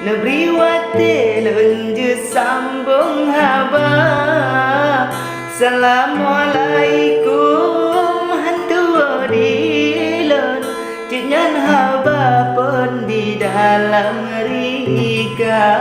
Lebri wate lunju sambung haba. Assalamualaikum hantu odilon. Cinyan haba pun di dalam rika.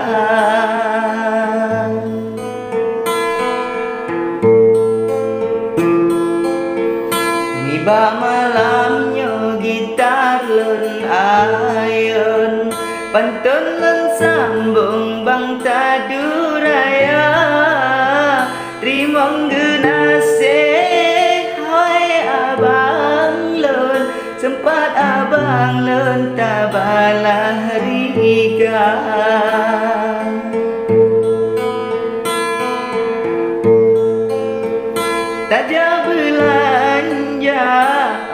Niba malamnya gitar lun ayon. Pantun lun sambung bang taduraya. Trimong genasih hai abang lun. Sempat abang lun tabalah riga. Taja belanja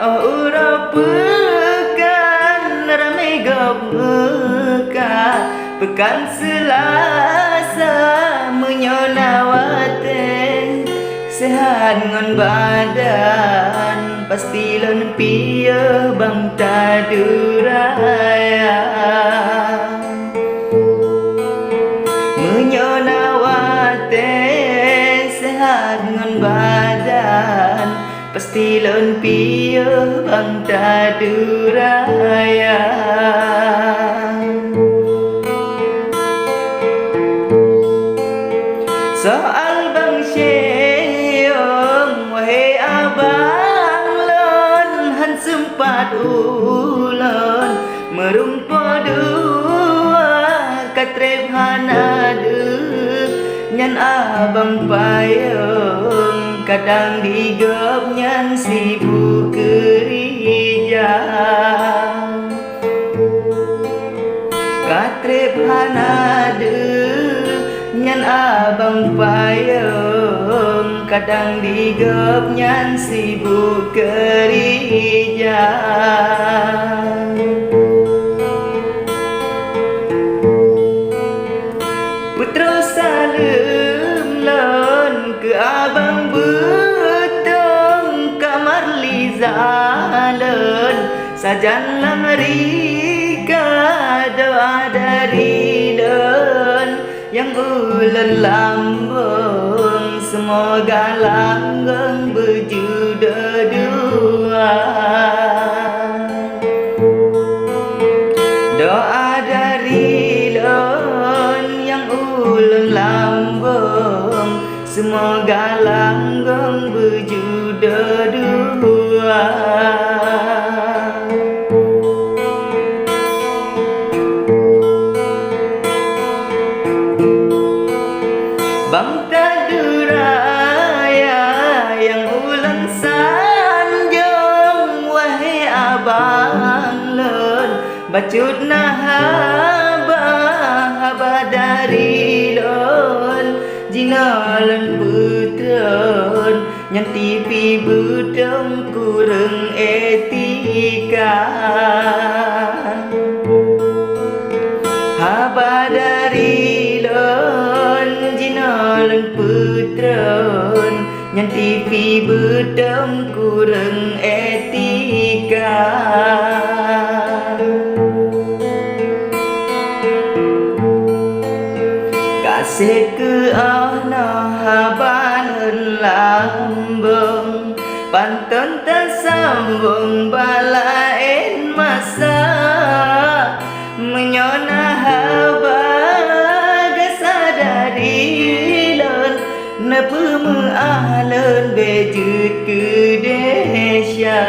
ura pekan ramai gabeka. Pekan Selasa menyonawate. Sehat ngon badan pasti lon piye bang taduraya. Menyonawate sehat ngon badan pasti lon piye bang taduraya. Soal bang Syehong wahai abang lon. Han sempat ulon merumpa dua katrep hanadu. Nyan abang payung kadang digop nyan sibuk kerja. Katrep hanadu nyan abang payung kadang digop nyan sibuk kerja. Putra salam lon ke abang betong kamar Liza lon. Sajan lamrika doa dari lon. Yang ulen lambung semoga langgeng berjuda dua. Doa dari lon yang ulen lambung semoga langgeng berjuda dua. Bang taduraya yang ulan sanjung wahai abang lon. Bacut nah haba dari lon. Jina lon putron yang tipi budong kurang etika. Haba dari lon jinalan putron yang tipi bedam kurang etika. Kasih ke ana haban lambung. Pantun tersambung balain masa. Menyona haba gasadari lon. Napa meahlon bejut ke desya.